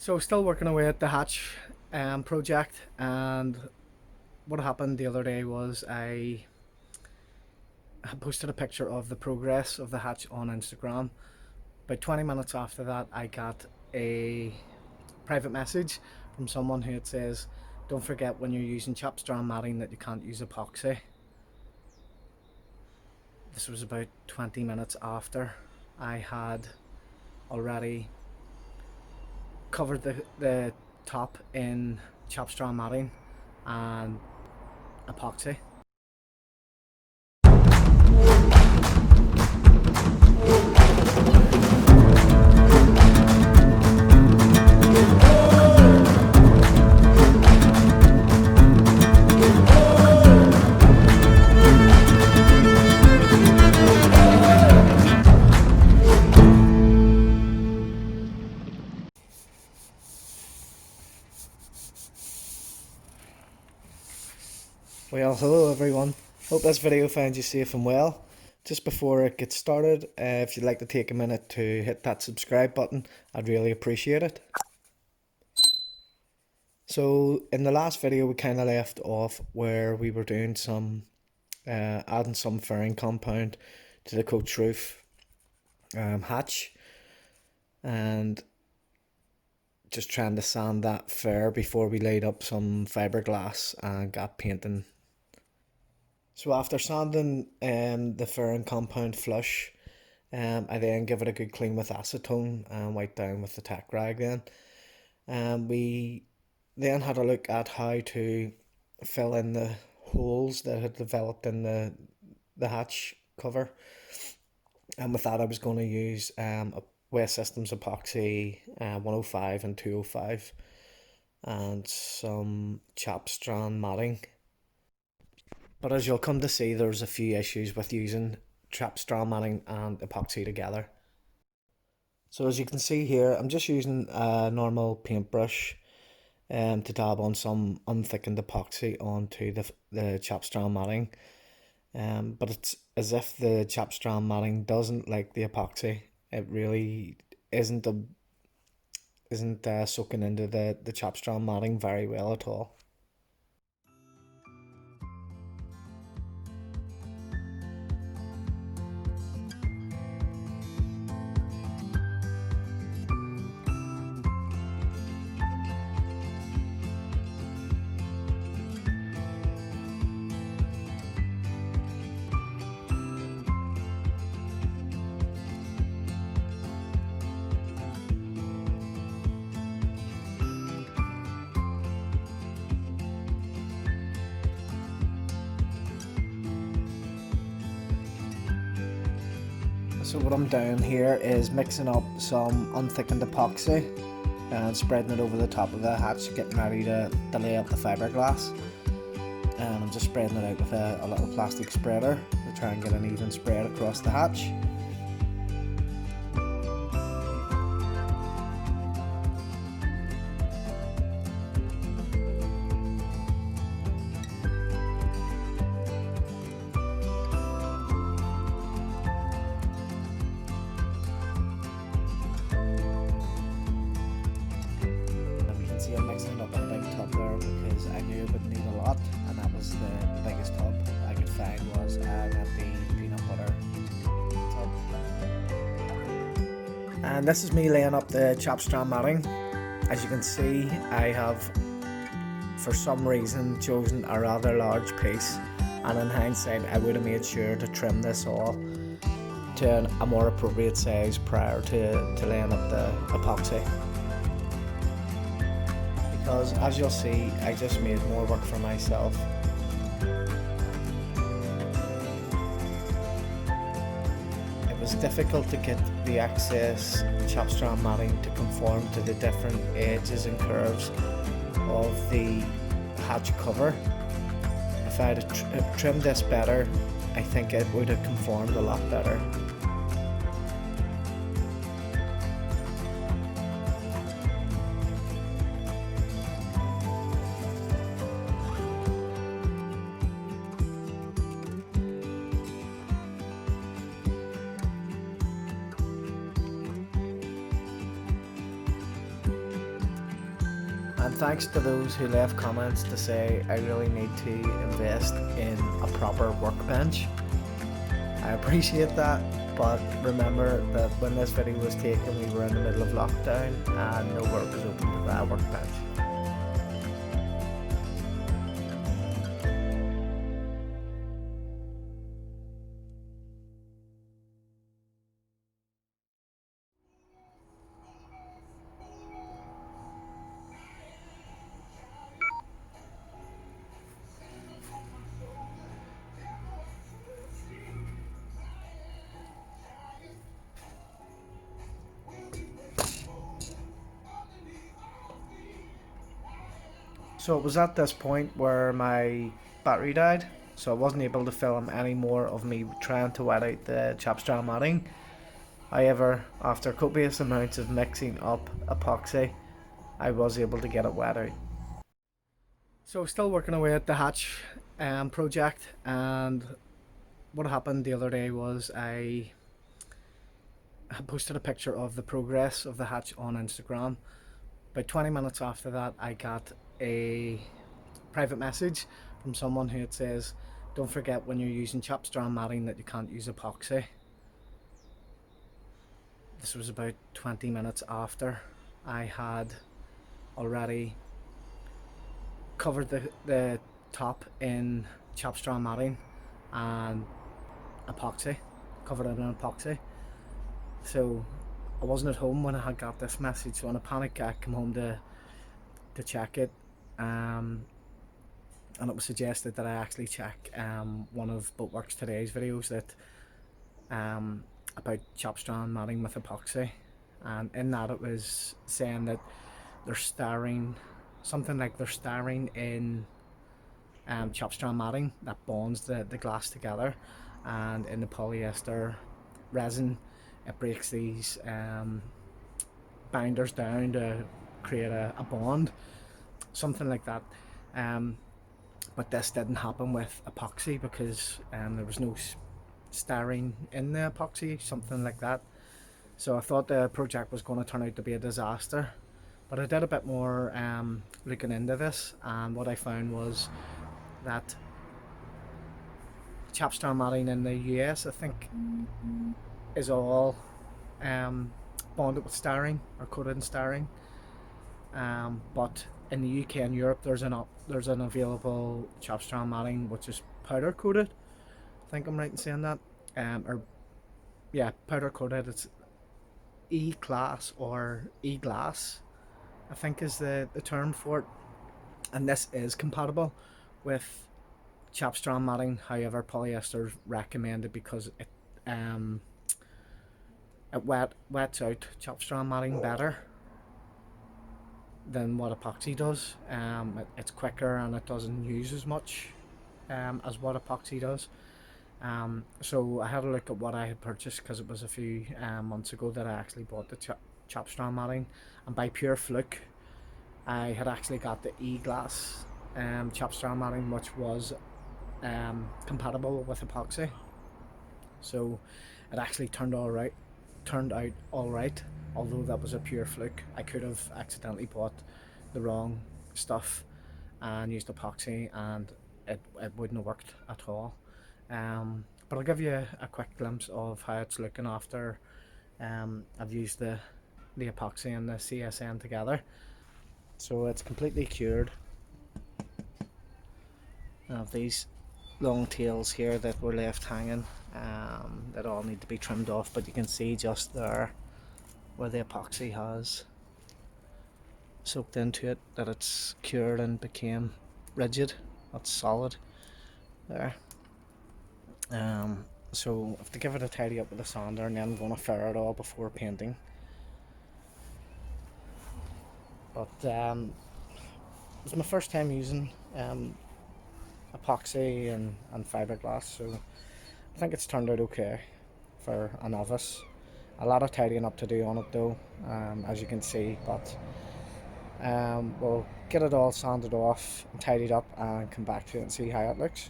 So still working away at the hatch project, and what happened the other day was I posted a picture of the progress of the hatch on Instagram. About 20 minutes after that, I got a private message from someone who says, "Don't forget when you're using chap strand matting that you can't use epoxy." This was about 20 minutes after I had already covered the top in chap strand matting and epoxy. Well, hello everyone. Hope this video finds you safe and well. Just before it gets started, if you'd like to take a minute to hit that subscribe button, I'd really appreciate it. So in the last video we kind of left off where we were doing some adding some fairing compound to the coach roof hatch, and just trying to sand that fair before we laid up some fiberglass and got painting. So after sanding the fairing compound flush, I then give it a good clean with acetone and wipe down with the tack rag then. We then had a look at how to fill in the holes that had developed in the hatch cover. And with that I was going to use West Systems Epoxy 105 and 205 and some chap strand matting. But as you'll come to see, there's a few issues with using chap strand matting and epoxy together. So as you can see here, I'm just using a normal paintbrush to dab on some unthickened epoxy onto the chap strand matting. But it's as if the chap strand matting doesn't like the epoxy. It really isn't soaking into the chap strand matting very well at all. So what I'm doing here is mixing up some unthickened epoxy and spreading it over the top of the hatch, getting ready to lay up the fiberglass. And I'm just spreading it out with a little plastic spreader to try and get an even spread across the hatch. I'm mixing it up in a big tub there because I knew it would need a lot, and that was the biggest tub I could find was an empty peanut butter tub. And this is me laying up the chap strand matting. As you can see, I have for some reason chosen a rather large piece, and in hindsight I would have made sure to trim this all to a more appropriate size prior to laying up the epoxy. Because as you'll see, I just made more work for myself. It was difficult to get the excess chap strand matting to conform to the different edges and curves of the hatch cover. If I had trimmed this better, I think it would have conformed a lot better. And thanks to those who left comments to say I really need to invest in a proper workbench. I appreciate that, but remember that when this video was taken we were in the middle of lockdown and no work was open for that workbench. So it was at this point where my battery died, so I wasn't able to film any more of me trying to wet out the chapstraw matting. However, after copious amounts of mixing up epoxy, I was able to get it wet out. So still working away at the hatch project, and what happened the other day was I posted a picture of the progress of the hatch on Instagram. About 20 minutes after that I got a private message from someone who it says, don't forget when you're using chapstraw matting that you can't use epoxy. This was about 20 minutes after I had already covered the top in chapstraw matting and epoxy, covered it in epoxy. So I wasn't at home when I had got this message, so in a panic I came home to check it, and it was suggested that I actually check one of Boatworks Today's videos that about chapstraw matting with epoxy, and in that it was saying that they're starring something like they're starring in chapstraw matting that bonds the glass together, and in the polyester resin it breaks these binders down to create a bond, something like that. But this didn't happen with epoxy because there was no styrene in the epoxy, something like that. So I thought the project was going to turn out to be a disaster, but I did a bit more looking into this, and what I found was that chapstraw matting in the US, I think, is all bonded with styrene or coated in styrene, but in the UK and Europe there's an available chapstraw matting which is powder coated. I think I'm right in saying that, or yeah, powder coated. It's E-class or E-glass, I think is the term for it, and this is compatible with chapstraw matting. However, polyester is recommended because it wets out chapstraw matting better than what epoxy does. It's quicker and it doesn't use as much as what epoxy does. So I had a look at what I had purchased, because it was a few months ago that I actually bought the chapstraw matting, and by pure fluke I had actually got the E-glass chapstraw matting, which was compatible with epoxy. So it actually turned out all right, although that was a pure fluke. I could have accidentally bought the wrong stuff and used epoxy and it wouldn't have worked at all. But I'll give you a quick glimpse of how it's looking after I've used the epoxy and the CSN together. So it's completely cured. I have these long tails here that were left hanging that all need to be trimmed off, but you can see just there where the epoxy has soaked into it that it's cured and became rigid. That's solid there. So I have to give it a tidy up with a sander, and then I'm going to fire it all before painting. But it was my first time using epoxy and fiberglass, so I think it's turned out okay for a novice. A lot of tidying up to do on it though, as you can see, but we'll get it all sanded off and tidied up and come back to it and see how it looks.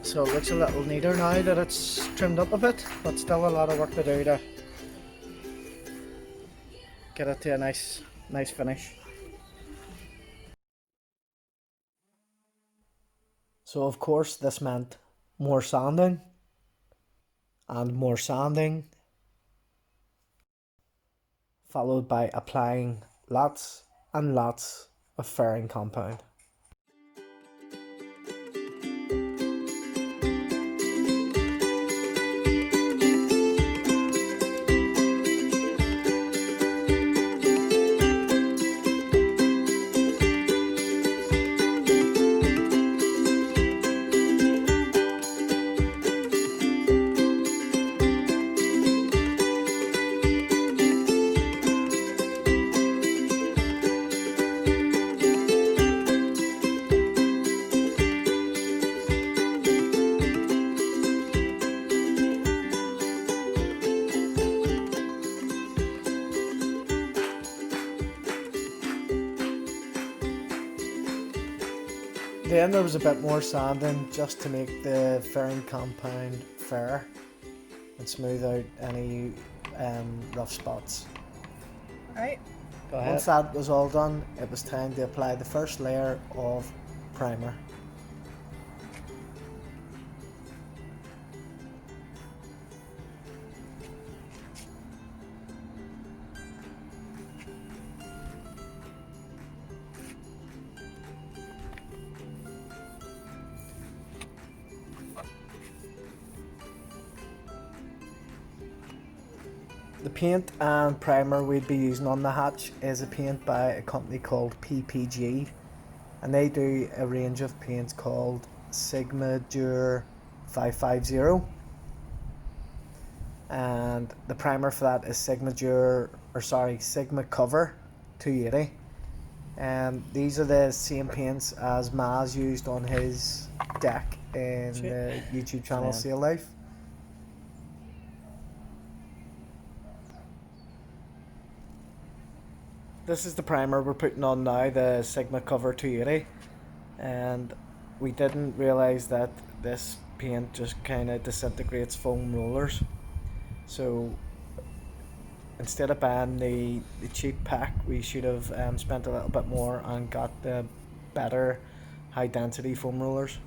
So it looks a little neater now that it's trimmed up a bit, but still a lot of work to do to get it to a nice finish. So of course this meant more sanding and more sanding, followed by applying lots and lots of fairing compound. Then there was a bit more sanding just to make the fairing compound fair and smooth out any rough spots. Right. Go ahead. Once that was all done, it was time to apply the first layer of primer. The paint and primer we'd be using on the hatch is a paint by a company called PPG, and they do a range of paints called Sigma-Dur 550, and the primer for that is Sigma Cover 280, and these are the same paints as Maz used on his deck in the YouTube channel Sail Life. This is the primer we're putting on now, the Sigma Cover 280, and we didn't realise that this paint just kind of disintegrates foam rollers. So instead of buying the cheap pack, we should have spent a little bit more and got the better high density foam rollers.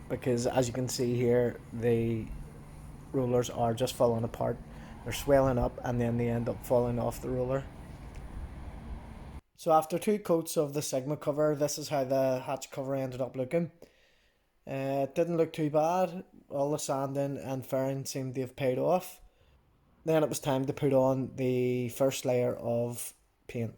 Because as you can see here, the rollers are just falling apart. They're swelling up and then they end up falling off the roller. So after 2 coats of the Sigma cover, this is how the hatch cover ended up looking. It didn't look too bad. All the sanding and fairing seemed to have paid off. Then it was time to put on the first layer of paint.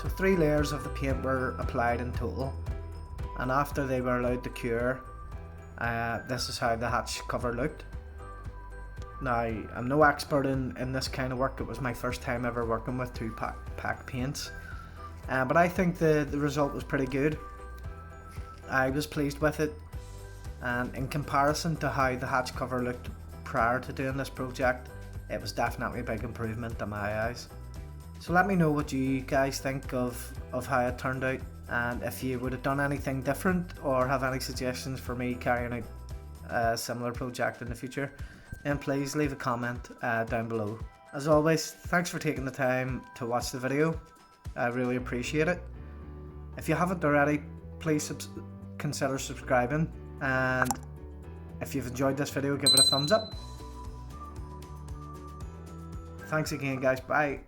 So 3 layers of the paint were applied in total, and after they were allowed to cure, this is how the hatch cover looked. Now, I'm no expert in this kind of work. It was my first time ever working with 2-pack paints, but I think the result was pretty good. I was pleased with it, and in comparison to how the hatch cover looked prior to doing this project, it was definitely a big improvement in my eyes. So let me know what you guys think of how it turned out, and if you would have done anything different or have any suggestions for me carrying out a similar project in the future, then please leave a comment down below. As always, thanks for taking the time to watch the video. I really appreciate it. If you haven't already, please consider subscribing, and if you've enjoyed this video, give it a thumbs up. Thanks again, guys. Bye.